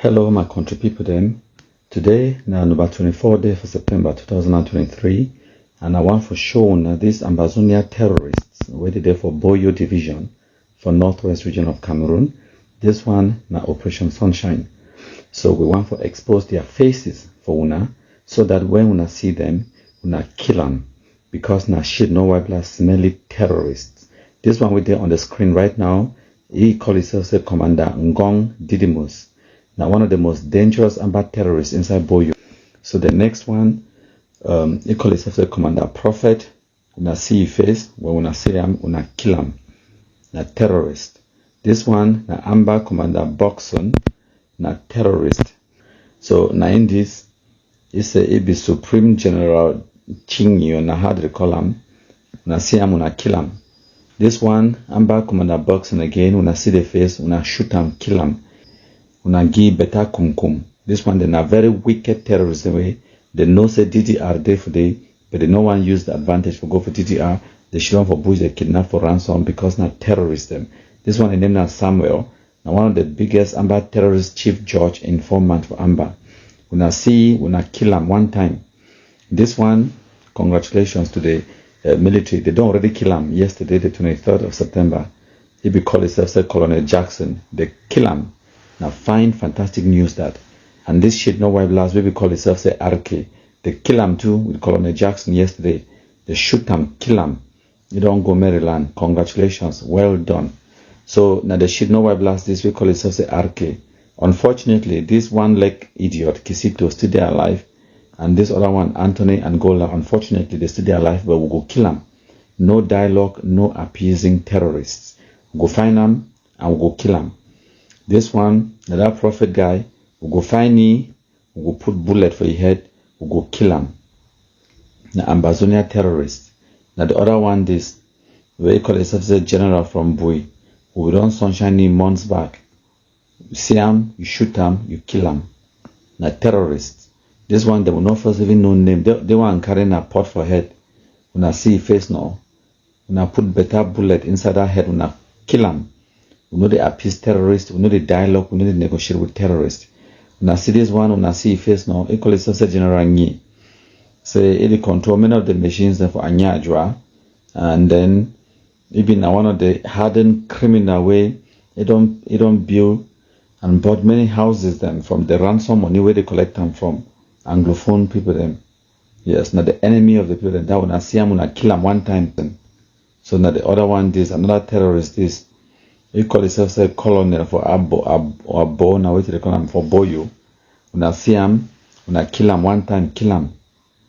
Hello, my country people them. Today, now number 24 day for September 2023, and I want for show now these Ambazonia terrorists waited there for Boyo division for northwest region of Cameroon. This one now Operation Sunshine. So we want to expose their faces for una, so that when una see them, una kill them, because na shit no white blood smelly terrorists. This one we there on the screen right now. He call himself Commander Ngong Didymus. Now one of the most dangerous Amba terrorists inside Boyo. So the next one, he call himself Commander Prophet. Una see his face, when una see him, una kill him. Na terrorist. This one, na Amba Commander Boxon, na terrorist. So na in this, it be Supreme General Chingy, na how they call him. Una see him, una kill him. This one, Amba Commander Boxon again, una see the face, una shoot him, kill him. Una give better kumkum. This one, they are very wicked terrorists way. They know say DDR there for they, but they no one use the advantage for go for DDR. They should for bush, they kidnap for ransom because not terrorists them. This one, they name now Samuel. Now one of the biggest Amba terrorist chief judge informant for Amba. Una see, una kill him one time. This one, congratulations to the military. They don't already kill him yesterday, the 23rd of September. He be called himself Colonel Jackson. They kill him. Now find fantastic news that, and this shit no white blast, we call itself say RK. They kill him too with Colonel Jackson yesterday. They shoot him, kill him. You don't go Maryland. Congratulations, well done. So now the shit no white blast, this we call itself say RK. Unfortunately, this one leg idiot Kisito still there alive, and this other one Anthony Angola. Unfortunately, they still there alive, but we'll go kill him. No dialogue, no appeasing terrorists. We'll go find them and we'll go kill him. This one, that prophet guy, we'll go find me, we'll go put bullet for your head, we'll go kill him. The Ambazonia terrorist. Now the other one, this, we call it a general from Bui. We done sunshine months back. You see him, you shoot him, you kill him. Now terrorist. This one, they will not first even know name. They want carrying a pot for head. When I see face now, when I put better bullet inside that head, when I kill him. We know they appease terrorists, we know they dialogue, we know they negotiate with terrorists. When I see this one, when I see face now, it calls itself General Nyi. Say it control many of the machines for Anya Ajwa, and then even one of the hardened criminal way, it don't build and bought many houses them from the ransom money where they collect them from Anglophone people them. Yes, now the enemy of the people that when I see them, when I kill them one time then. So now the other one this, another terrorist this. He call himself a colonel for Abo, now what they call him for Boyo. When I see him, when I kill him one time, kill him,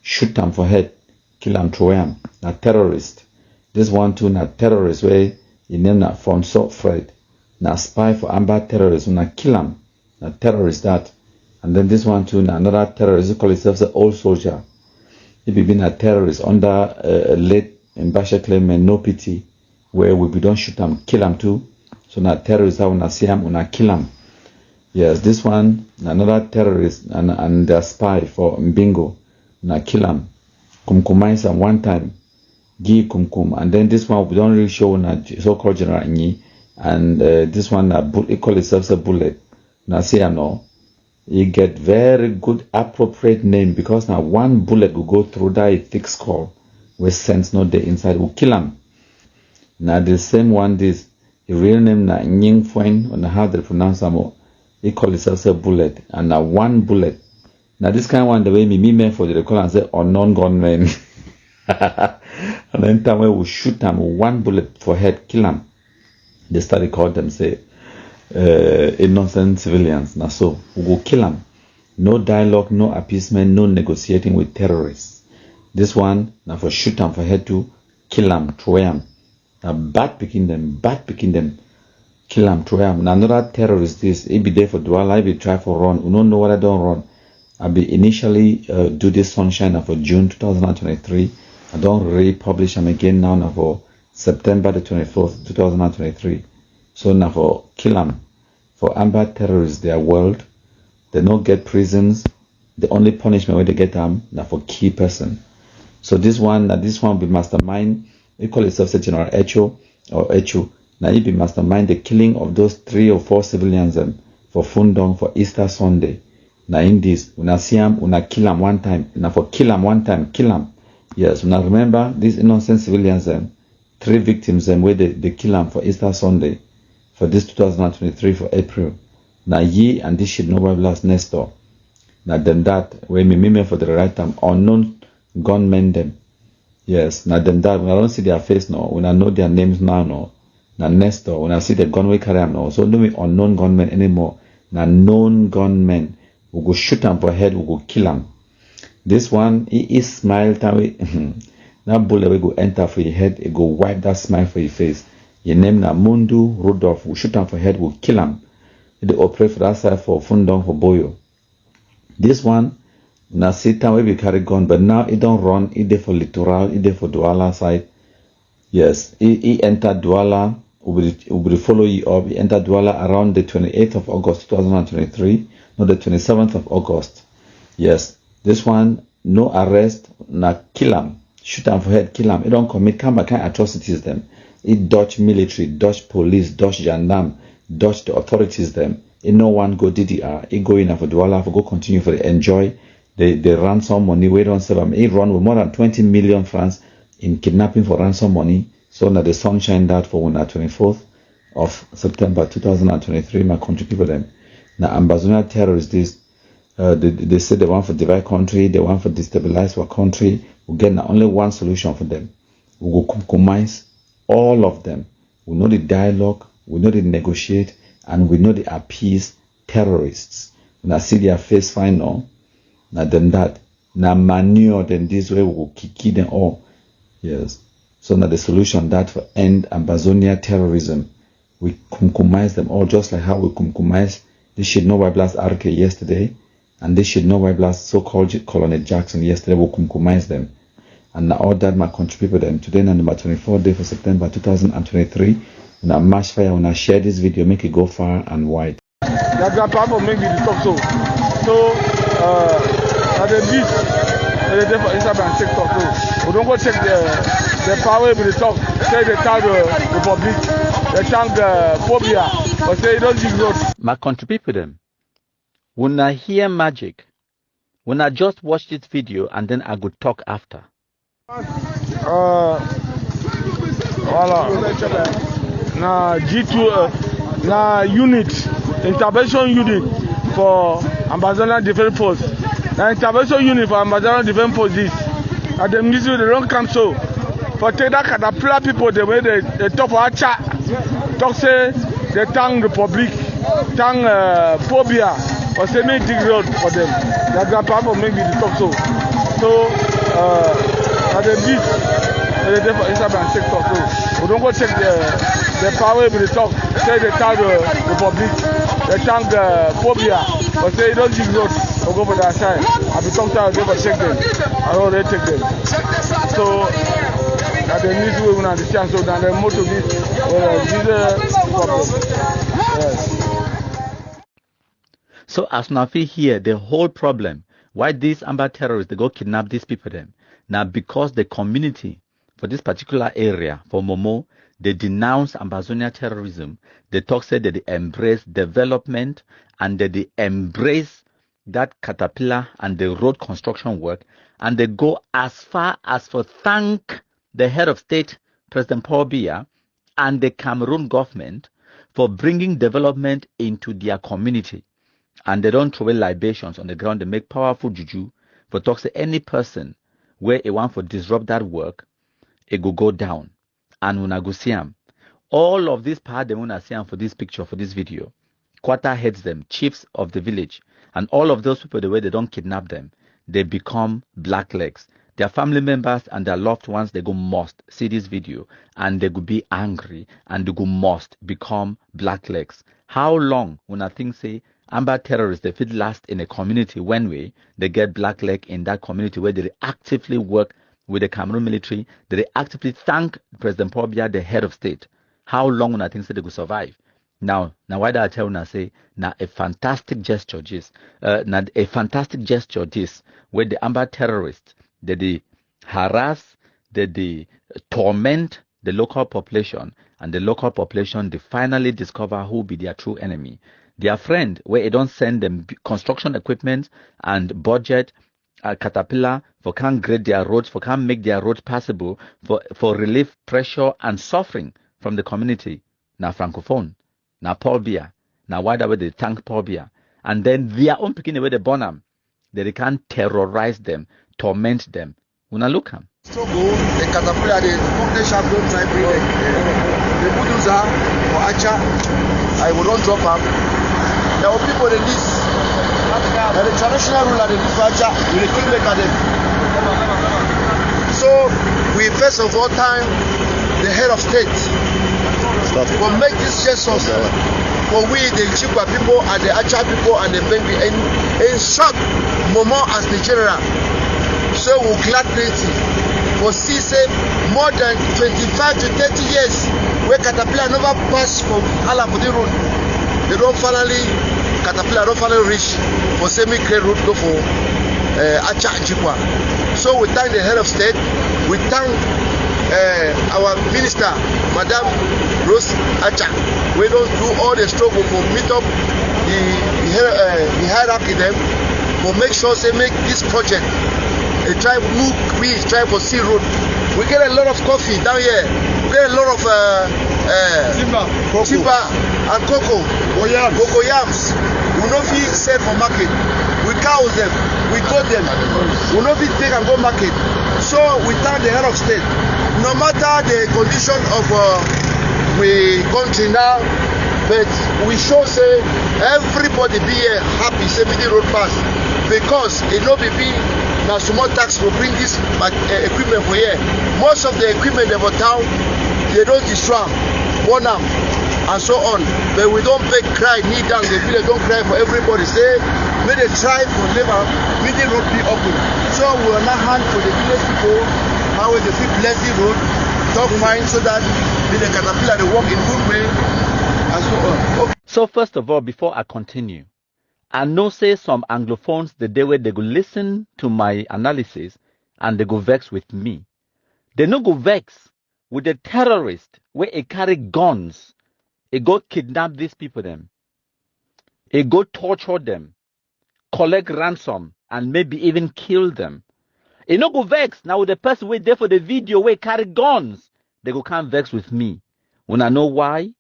shoot him for head, kill him, throw him. Now terrorist. This one too, now terrorist where he named that Fonso Fred. Now spy for Amba terrorist, when I kill him. Now terrorist that. And then this one too, now another terrorist, he call himself an old soldier. He be been a terrorist under late Mbasha claimant, no pity, where we don't shoot him, kill him too. So now terrorists, when I see him, when I kill him. Yes, this one, another terrorist and their spy for Mbingo. When I kill him. Kumkumais him one time. Give kumkum. And then this one, we don't really show na so-called General Nyi. And this one, he call itself a bullet. When I see him now, he get very good, appropriate name because now one bullet will go through that thick skull with sense not there inside, will kill him. Now the same one, this. The real name na Nying Fuen, on how they pronounce them, he call himself a bullet, and now one bullet. Now this kind of one, the way me meant for the call and say unknown gunmen. And then time we shoot them one bullet for head, kill them. They started call them say innocent civilians. Now so we go kill them. No dialogue, no appeasement, no negotiating with terrorists. This one now for shoot them for head to kill them, throw them. Now bad picking them, kill them, throw them. Now another terrorist this, he be there for dual, I be try for run. We don't know what I don't run. I be initially do this sunshine for June 2023. I don't really publish them again now for September the 24th, 2023. So now for kill them. For Amba terrorists, their world, they don't get prisons. The only punishment where they get them now for key person. So this one be mastermind. He call himself General Echo or Echo. Now he be mastermind the killing of those 3 or 4 civilians for Fundong for Easter Sunday. Now in this, una see him, una kill him one time. Now for kill him one time, kill him. Yes, now remember these innocent civilians, 3 victims, where they kill him for Easter Sunday, for this 2023 for April. Now ye and this shit nobody last next door. Now them that, where me for the right time, unknown gunmen them. Yes, now them that, when I don't see their face now, when I know their names now, no. Now next door, when I see the gun we carry them now, so don't be unknown gunmen anymore. Now known gunmen. We go shoot him for head, we go kill him. This one, he smile time. That bullet will go enter for your head, it go wipe that smile for your face. Your name na Mundu Rudolph, we shoot him for head, we kill him. They operate for that side for Fundong for Boyo. This one, na Satan will be carry gun, but now he don't run, he there for Littoral, he there for Douala side. Yes, he entered Douala, we will follow you up. He entered Douala around the 28th of August 2023. No, the 27th of August. Yes, this one, no arrest, na kill him. Shoot him for head, kill him. He don't commit kind of atrocities them. He dodge military, dodge police, dodge gendarme, dodge the authorities them. He no one go DDR. He go in for Douala, for go continue for the enjoy. They ransom money, we don't sell him. He run with more than 20 million francs in kidnapping for ransom money. So now the sunshine that for on the 24th of September 2023, my country people them. Now, Ambazonia terrorists, they say they want for divide country, they want for destabilize our country. We get only one solution for them. We will compromise all of them. We know the dialogue, we know the negotiate, and we know the appease terrorists. When I see their face final, now them that, now manure them this way, we will kick them all. Yes. So now the solution that for end Ambazonia terrorism, we compromise them all, just like how we compromise. They should know why blast RK yesterday, and they should know why blast so-called Colonel Jackson yesterday will compromise them. And now all that my country people them today on number 24th day for September 2023. When I mash fire, when I share this video, make it go far and wide. That's a problem maybe the talk so. So at the beach, they for Instagram and TikTok too. We don't go check the power with the talk. Say they tell the Republic, they thank the phobia, but say they don't dig road. My country people them, when I hear magic, when I just watch this video and then I go talk after. Voilà. Na G2, na unit, intervention unit for Ambazonia Defense Force. Na intervention unit for Ambazonia Defense Force this. And them this way they don't come so. For take that caterpillar people the way they talk for a chat. Talk say they thank Republic, thank phobia, or say make dig road for them. That's the problem maybe the talk so. So at the beach, they for Instagram and TikTok too. We don't go check the power with the talk. Say they tell the Republic, they thank the phobia, but say they don't dig road or go for that side. I be talking to them for check them. I already take them. So that the news we will understand. So that the motor is problem. Yes. So as now feel here, the whole problem why these Amba terrorists they go kidnap these people them now because the community for this particular area for Momo they denounce Ambazonia terrorism. They talk say that they embrace development and that they embrace that caterpillar and the road construction work, and they go as far as for thank the head of state President Paul Biya and the Cameroon government for bringing development into their community. And they don't throw away libations on the ground. They make powerful juju for talk say any person where it want for disrupt that work, it go down. And when I go see them, all of this part they want to see them for this picture, for this video. Quarter heads them, chiefs of the village, and all of those people the way they don't kidnap them, they become blacklegs. Their family members and their loved ones they go must see this video and they go be angry and they go must become blacklegs. How long when I think say Amba terrorists they fit last in a community when way they get blackleg in that community where they actively work with the Cameroon military, they actively thank President Paul Biya, the head of state. How long when I think say they could survive? Now why do I tell you say now a fantastic gesture this now a fantastic gesture this where the Amba terrorists they harass, they torment the local population, and the local population they finally discover who be their true enemy. their friend, where they don't send them construction equipment and budget, Caterpillar, for can't grade their roads, for can't make their roads passable, for relief pressure and suffering from the community. Now Francophone, now Paul Biya, now why they thank Paul Biya. And then their own picking away the bonham, they can't terrorize them, torment them. Una look am. Struggle, the Caterpillar, the sharp don't try bring the bulldozer or Acha, I will not drop them. There are people in this, and the traditional ruler, the Acha, will kill the academy. So, we first of all time the head of state will make this gestures for we, the Chikwa people, and the Acha people, and the Bengi, and in short, Momo as the general. So we'll gladly for see say more than 25 to 30 years where Caterpillar never passed from Alabudi road. They don't finally, Caterpillar don't finally reach for semi-clear road go for Acha and Chikwa. So we thank the head of state, we thank our minister, Madam Rose Acha. We don't do all the struggle for meet up the hierarchy them, for make sure they make this project. We try for sea road. We get a lot of coffee down here. We get a lot of timber and cocoa yams. We not be sell for market. We cows them. We got them. We not be take and go market. So we thank the head of state. No matter the condition of we country now, but we show say everybody be happy say the road pass because it no be now small tax will bring this equipment for here. Most of the equipment in the town, they don't destroy them, burn them, and so on. But we don't beg, cry, kneel down. The village don't cry for everybody. Say, may they try for labor, may the road be open. So we are not hand for the village people, how they feel bless the road, talk fine so that the Caterpillar they work in good way, and so on. Okay. So first of all, before I continue, I know say some Anglophones the day where they go listen to my analysis and they go vex with me. They no go vex with the terrorist where they carry guns. They go kidnap these people them. They go torture them, collect ransom and maybe even kill them. They no go vex now with the person wait there for the video where carry guns. They go can't vex with me. When I know why?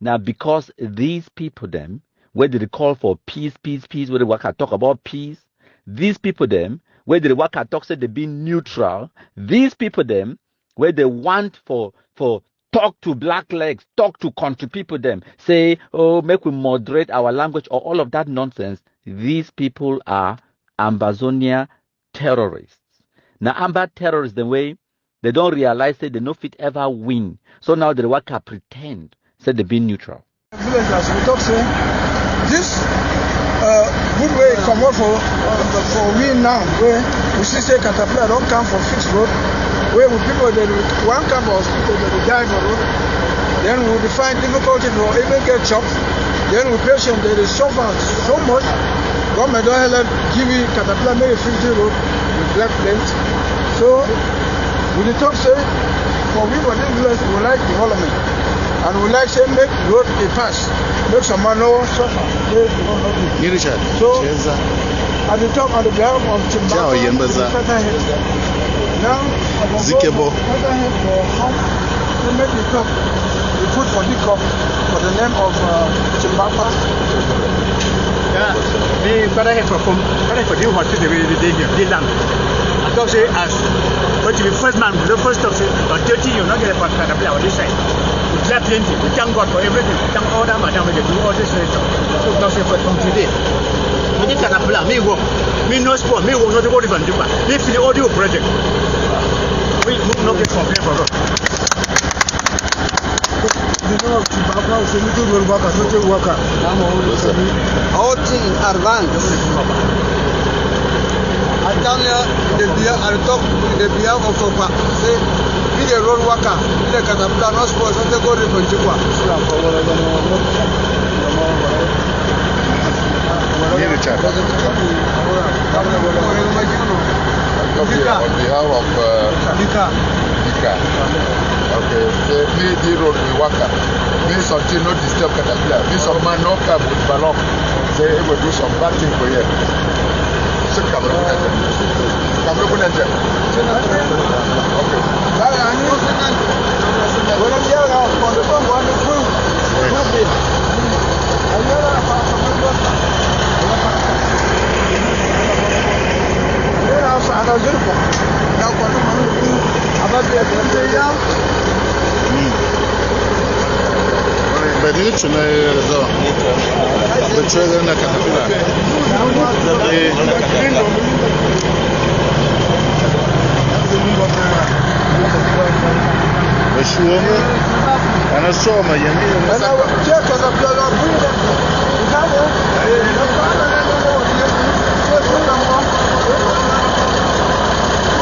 Now because these people them where they call for peace, where the worker talk about peace. These people them, where the worker talk say they be neutral. These people them, where they want for talk to black legs, talk to country people them, say, oh, make we moderate our language or all of that nonsense. These people are Ambazonia terrorists. Now, Amba terrorists, the way they don't realize that they no fit ever win. So now the worker pretend, say they be neutral. Villagers, we talk say, this good way come out for we now, where we see say Caterpillar don't come for fixed road, where people they one come for hospital they die for road, then we will find difficulty to even get jobs, then we patient they suffer so much. Government don't help give Caterpillar maybe 50 road with black plates. So we talk say for we for this village we like development. And we like say make road a pass, make some man no suffer. So at the top on the behalf of Timbuktu, now Zikebo to make the cup, we put for the cup for the name of Timbuktu. Yeah, me but I have for the hospital the land. I talk say as but the first man, the first talk say about 30 you not get a Caterpillar on this side. We clap plenty. We thank God for everything. We thank all that madam we do all this stuff. So now say from today. We did Caterpillar, me work. Me no sport, me work not to go to Banduba. If the audio project. We not get complaint for us. The name of Timbuktu is a little road worker, not a worker. All things in advance. I tell you, I talk the behalf of Opa. Say, be the road worker, be the Caterpillar, not sports, not the go to Chikwa. On behalf of car. Okay, me the road we work up. Me something not disturb caterpillar. Me some man no come with ballon. Say he will do some bad thing for you. So come on, okay.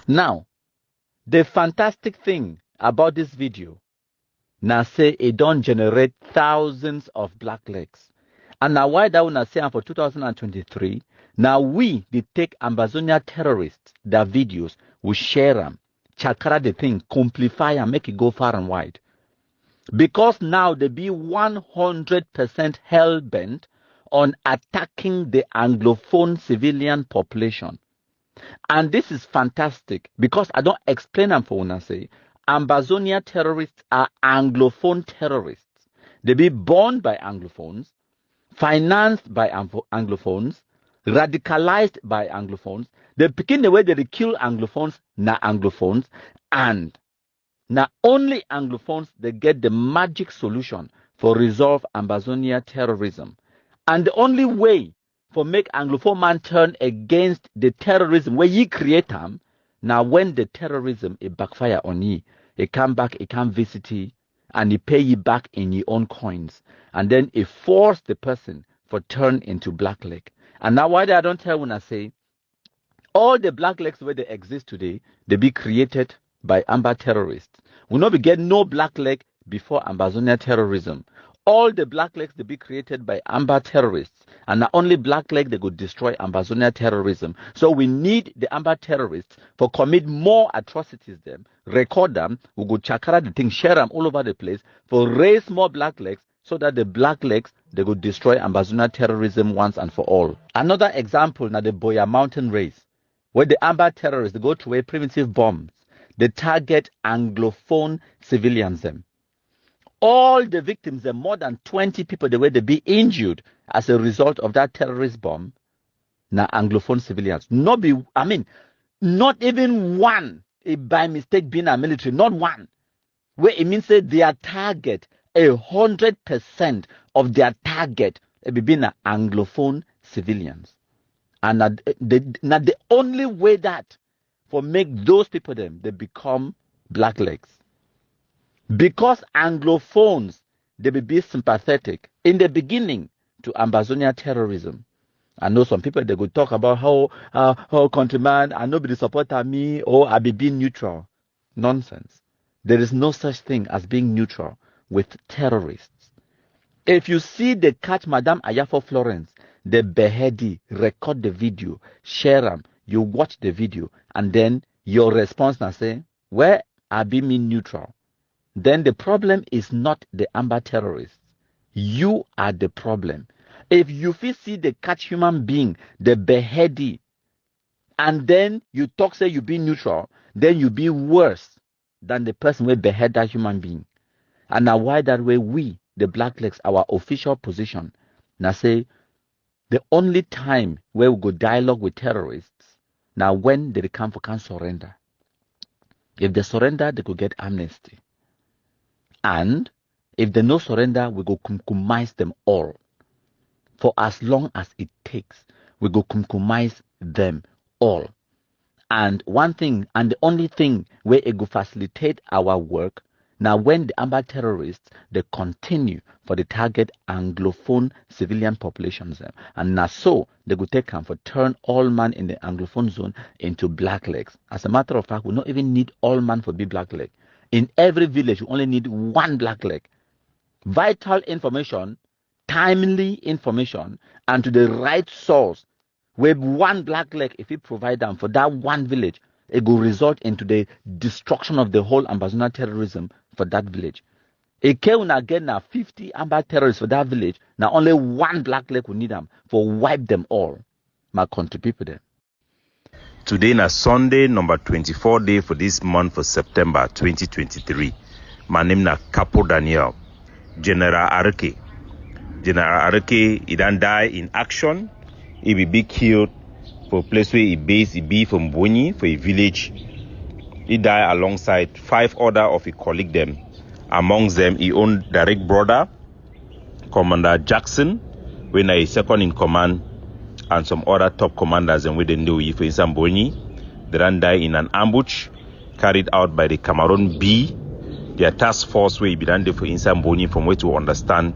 Now, the fantastic thing about this video, now say it don't generate thousands of black legs. And now why that one say for 2023, now we take Ambazonia terrorists, their videos, we share them, chakra the thing, complify and make it go far and wide. Because now they be 100% hell-bent on attacking the Anglophone civilian population. And this is fantastic because I don't explain them for when I say Ambazonia terrorists are Anglophone terrorists. They be born by Anglophones, financed by Anglophones, radicalized by Anglophones. They begin the way they kill Anglophones, na Anglophones, and now only Anglophones they get the magic solution for resolve Ambazonia terrorism. And the only way for make Anglophone man turn against the terrorism where ye create them, now when the terrorism it backfire on ye, it come back, it come visit ye, and it pay ye back in your own coins. And then it force the person for turn into black leg. And now why I don't tell when I say all the black legs where they exist today, they be created by Amba terrorists. We not be get no black leg before Ambazonia terrorism. All the black legs they be created by Amba terrorists, and not only black leg they could destroy Ambazonia terrorism. So we need the Amba terrorists for commit more atrocities them, record them, we go chakra the thing, share them all over the place, for raise more black legs so that the black legs they could destroy Ambazonia terrorism once and for all. Another example now the Boya Mountain race, where the Amba terrorists they go to away primitive bombs, they target Anglophone civilians them. All the victims, there more than 20 people, the way they be injured as a result of that terrorist bomb. Now Anglophone civilians, not even one by mistake being a military, not one. Where it means that their target, 100% of their target, be being Anglophone civilians. And the only way that for make those people them they become black legs. Because Anglophones, they will be sympathetic in the beginning to Ambazonia terrorism. I know some people, they could talk about how countryman, I nobody supporter me, or I be being neutral. Nonsense. There is no such thing as being neutral with terrorists. If you see they catch Madame Ayafo Florence, the beheadee, record the video, share them, you watch the video, and then your response now say, where I be me neutral? Then the problem is not the Amba terrorists. You are the problem. If you see the catch human being, the beheadee, and then you talk say you be neutral, then you be worse than the person who behead that human being. And now why that way we, the black legs, our official position, now say the only time where we go dialogue with terrorists, now when they come for can surrender. If they surrender, they could get amnesty. And if they no surrender, we go compromise them all. For as long as it takes, we go compromise them all. And one thing, and the only thing where it go facilitate our work, now when the Amba terrorists, they continue for the target Anglophone civilian populations. And now so, they go take them for turn all man in the Anglophone zone into black legs. As a matter of fact, we don't even need all man for be black leg. In every village, you only need one black leg. Vital information, timely information, and to the right source. With one black leg, if you provide them for that one village, it will result into the destruction of the whole Ambazonian terrorism for that village. It can again now 50 Amba terrorists for that village. Now only one black leg will need them for wipe them all. My country people there. Today na Sunday number 24 day for this month for September 2023. My name na Capo Daniel. General Arake. General Arake, he done die in action. He be killed for a place where he based, he be from Boni, for a village. He died alongside 5 other of his colleagues them. Amongst them, he own direct brother, Commander Jackson, when he second in command, and some other top commanders and within the for Boni. They done die in an ambush carried out by the Cameroon B, their task force where he be done there for Boni, from where to understand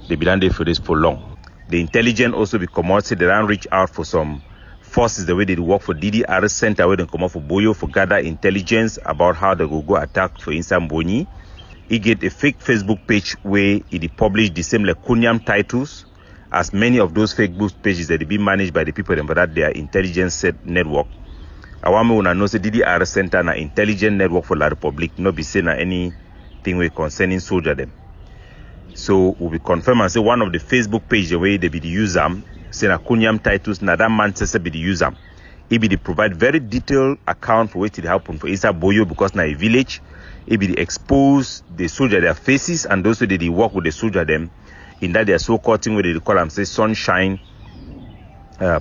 they be done there for this for long. The intelligence also be commodity. They don't reach out for some forces the way they work for DDR Center where they come out for Boyo for gather intelligence about how they will go attack for Boni. He get a fake Facebook page where he publish the same like Kunyam titles as many of those Facebook pages that they be managed by the people but that their intelligence network. I want me to know say DDR Center na intelligence network for La Republic, not be saying anything we concerning soldier them. So we will confirm and say one of the Facebook page the way they be the user say na Kunyam titles na that man says be the user. He be the provide very detailed account for what it happen for Isa Boyo because na a village. He be the expose the soldier their faces and those who they work with the soldier them in that their so-called thing where they call them say sunshine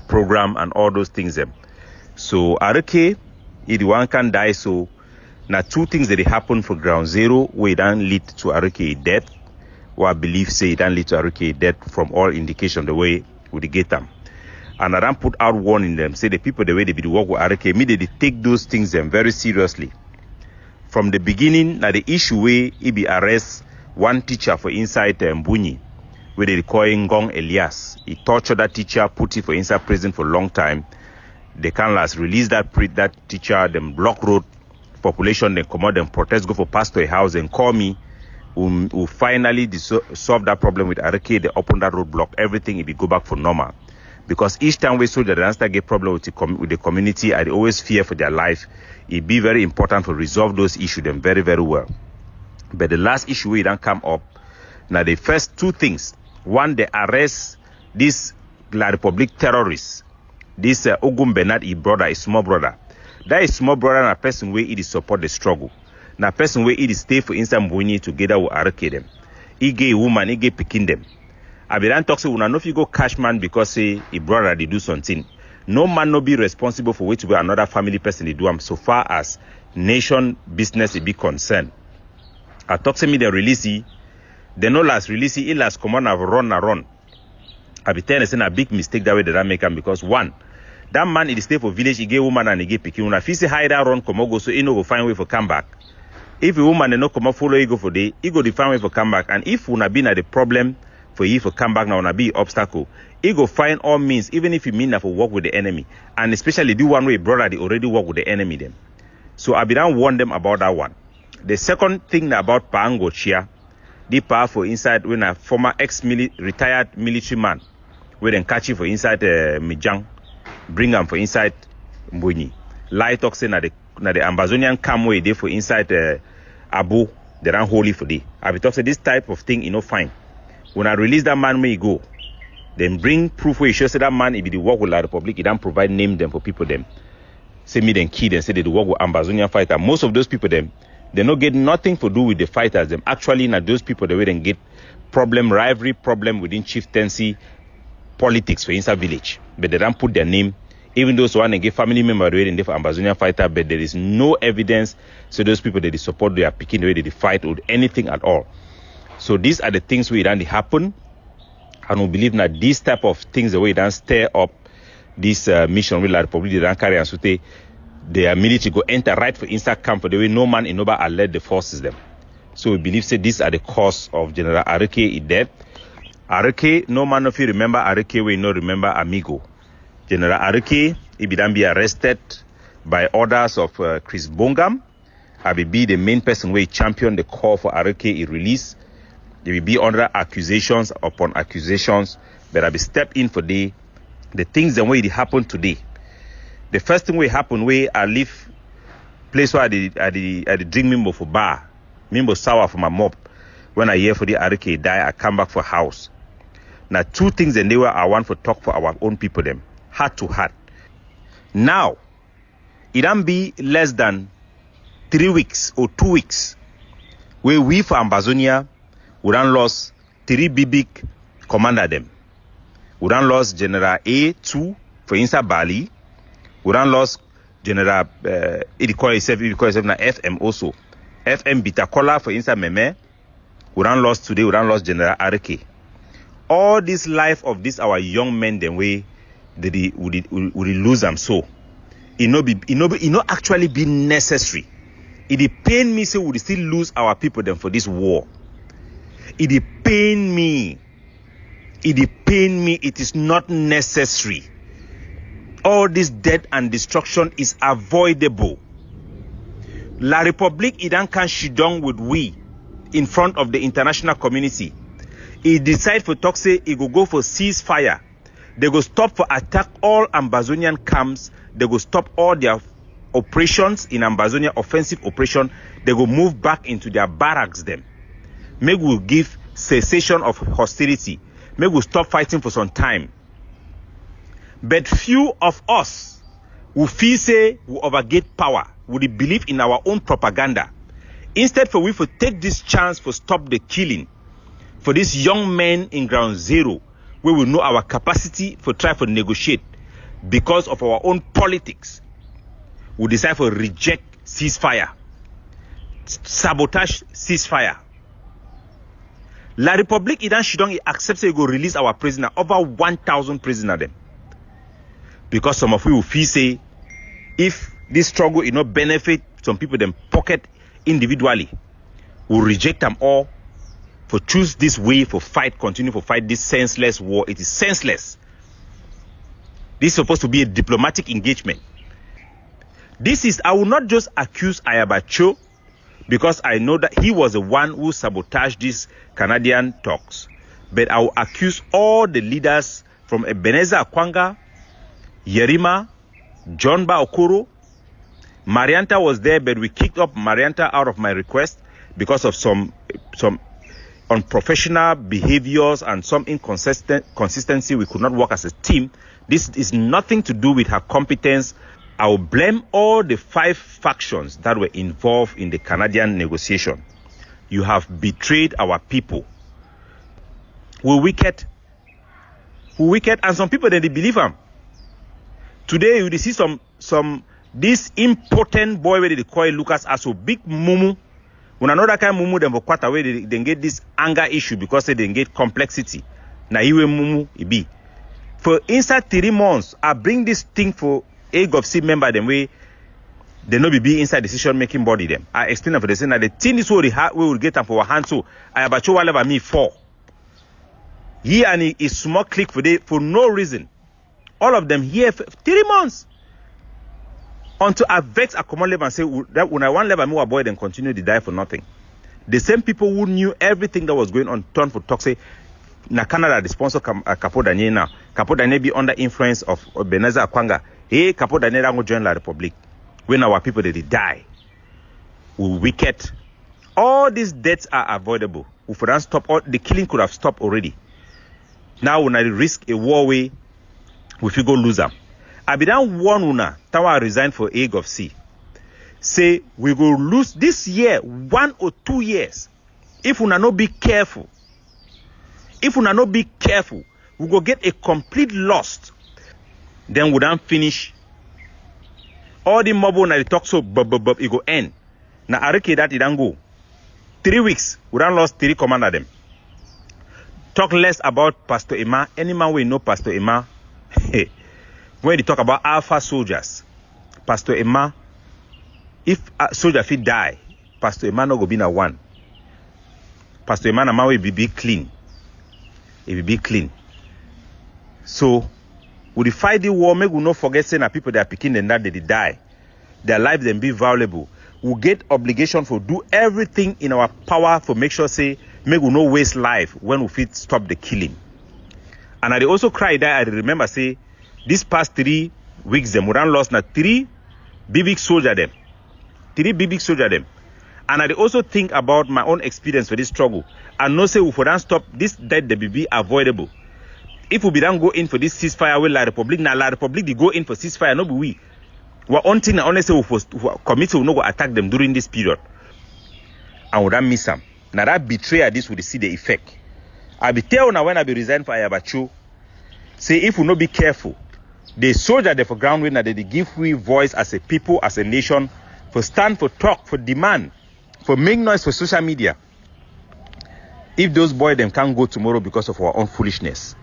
program and all those things them. So Arake, he the one can die. So now 2 things that happen for ground zero where it don't lead to Arake death. Or I believe say it don't lead to Arake death from all indication the way we get them. And I don't put out warning them, say the people the way they be the work with Arake, immediately take those things them very seriously. From the beginning, now the issue where he be arrest one teacher for inside Mbunyi, where they call Ngong Elias. He tortured that teacher, put it for inside prison for a long time. They can't last release that teacher, them block road, population, they come out, them protest, go for pastor a house and call me. Who finally solve that problem with Arake, they open that roadblock, everything it be go back for normal. Because each time we soldier they start get problem with the community, I always fear for their life. It be very important to resolve those issues them very, very well. But the last issue we don't come up. Now the first 2 things. One, they arrest this La Republic terrorist. This Ogum Bernard, his brother, his small brother. That is small brother and a person where it is support the struggle. Now person where it is stay for Mboni together with Arake them. He gay woman, he gay picking them. I be don't talk so una no if you go cash man because say a brother they do something. No man no be responsible for which way another family person they do them so far as nation business it be concerned. I talk to me the release they no last release it last come on run. I be telling say a big mistake that way that I make them because one, that man it stay for village, he gay woman and he gay picking. Una if he say hide that run come go so he no go find way for come back. If a woman they no come up follow you go for day, he go find way for come back. And if una been at the problem for you for come back now, una be obstacle, he go find all means, even if you mean that for work with the enemy. And especially do one way brother they already work with the enemy them. So I be down warn them about that one. The second thing about Paango Chia, the powerful inside when a former retired military man, where then catch you for inside Mijang, bring them for inside Mbunyi. Light talk say na the Ambazonian camp way they for inside Abu, they run holy for day. I be talk say this type of thing, fine. When I release that man, may go. Then bring proof where you show say that man, if he work with La Republic, he don't provide name them for people them. Say me then key them, say they work with Ambazonian fighter. Most of those people them, they don't get nothing to do with the fighters them. Actually, now those people the way they get rivalry problem within chieftaincy politics for inside village. But they don't put their name. Even those one they get family member the way they for Ambazonian fighter, but there is no evidence. So those people that they support, they are picking the way they fight or anything at all. So these are the things we done happen, and we believe that these type of things the way they stir up this mission with La Republic they don't carry and so their military go enter right for inside camp for the way no man in Oba alert the forces them. So we believe say these are the cause of General Arake death. Arake, no man of you remember Arake we no remember Amigo. General Arake he be arrested by orders of Chris Bongam. I will be the main person where he championed the call for Arake he release. They will be under accusations upon accusations, but I will step in for the things the way it happened today. The first thing will happen where I leave place where I drink mimbo for bar, mimbo sour for my mop. When I hear for the Arike die, I come back for house. Now 2 things and they were I want to talk for our own people them, heart to heart. Now, it don't be less than 3 weeks or 2 weeks where we for Ambazonia we done lost 3 big commander them. We done lost General A2 for instance Bali. We done lost General it na FM also. FM Bitakola for instance Meme. We done lost today, we done lost General Arike. All this life of this our young men them way we lose them so. It no actually be necessary. It pain me say we still lose our people them for this war. It pain me. It is not necessary. All this death and destruction is avoidable. La République idan can shidong with we in front of the international community. He decide for talk say he go for ceasefire. They go stop for attack all Ambazonian camps. They go stop all their operations in Ambazonia, offensive operation. They go move back into their barracks them. Maybe we'll give cessation of hostility. Maybe we'll stop fighting for some time. But few of us who feel say we overget power, would believe in our own propaganda. Instead for we to take this chance for stop the killing, for these young men in ground zero, we will know our capacity for try to negotiate because of our own politics. We decide to reject ceasefire, sabotage ceasefire. La République idan shidong accepts to go release our prisoner, over 1,000 prisoners them. Because some of you will feel say, if this struggle is not benefit some people them pocket individually, will reject them all for choose this way for fight, continue for fight this senseless war. It is senseless. This is supposed to be a diplomatic engagement. This is, I will not just accuse Ayabacho because I know that he was the one who sabotaged these Canadian talks. But I will accuse all the leaders from Ebenezer Akwanga, Yerima, John Ba Okoro. Marianta was there, but we kicked up Marianta out of my request because of some unprofessional behaviors and some inconsistency. We could not work as a team. This is nothing to do with her competence. I will blame all the 5 factions that were involved in the Canadian negotiation. You have betrayed our people. We're wicked, and some people they believe them. Today you see some this important boy where they call Lucas as a big mumu. When another kind of mumu them for quite away they get this anger issue because they get complexity. Na iwe mumu ibi. For inside 3 months, I bring this thing for a GovC member them way they no be inside decision making body them. I explain for the saying that the thing is what we will get them for our hands. So I have a show whatever me for. He and he is small click for no reason. All of them here for 3 months. Until I vex a common level and say that when I want level me avoid and continue to die for nothing. The same people who knew everything that was going on turn for talk say na Canada the sponsor Capo Daniel now. Capo Daniel be under influence of Ebenezer Akwanga. Hey, Capo Daniel go join La République. When our people they die, we wicked. All these deaths are avoidable. If we don't stop, all the killing could have stopped already. Now when I risk a war way, we feel go lose them. I be down one una, Tawa resign for A GovC. Say we will lose this year 1 or 2 years. If we not be careful. If we not be careful, we go get a complete loss. Then we don't finish. All the mobile na talk so it go end. Na Arike that it don't go. 3 weeks, we don't lost 3 commander them. Talk less about Pastor Emma. Any man will know Pastor Emma. When they talk about alpha soldiers, Pastor Emma, if a soldier fit die, Pastor Emma no go be na one. Pastor Emma na man will be clean. It will be clean. So, we fight the war, make we not forget saying that people that are picking them that they die. Their lives then be valuable. We get obligation for do everything in our power for make sure say make we no waste life when we fit stop the killing. And I also cry that I remember say this past 3 weeks them, we done lost na 3 big soldier them. 3 big soldier them. And I also think about my own experience for this struggle. And no say if we don't stop this death, they will be avoidable. If we don't go in for this ceasefire with La Republic, now La Republic they go in for ceasefire, no be we. We're on thing na honestly we commit will not go attack them during this period. And we don't miss them. Now that betrayal, this will see the effect. I be tell now when I be resign for Ayabacho, say if we not be careful, the soldier there for ground when they give we voice as a people, as a nation, for stand, for talk, for demand, for make noise for social media. If those boys them can't go tomorrow because of our own foolishness,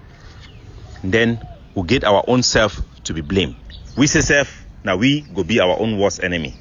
then we'll get our own self to be blamed. We say self, now we go be our own worst enemy.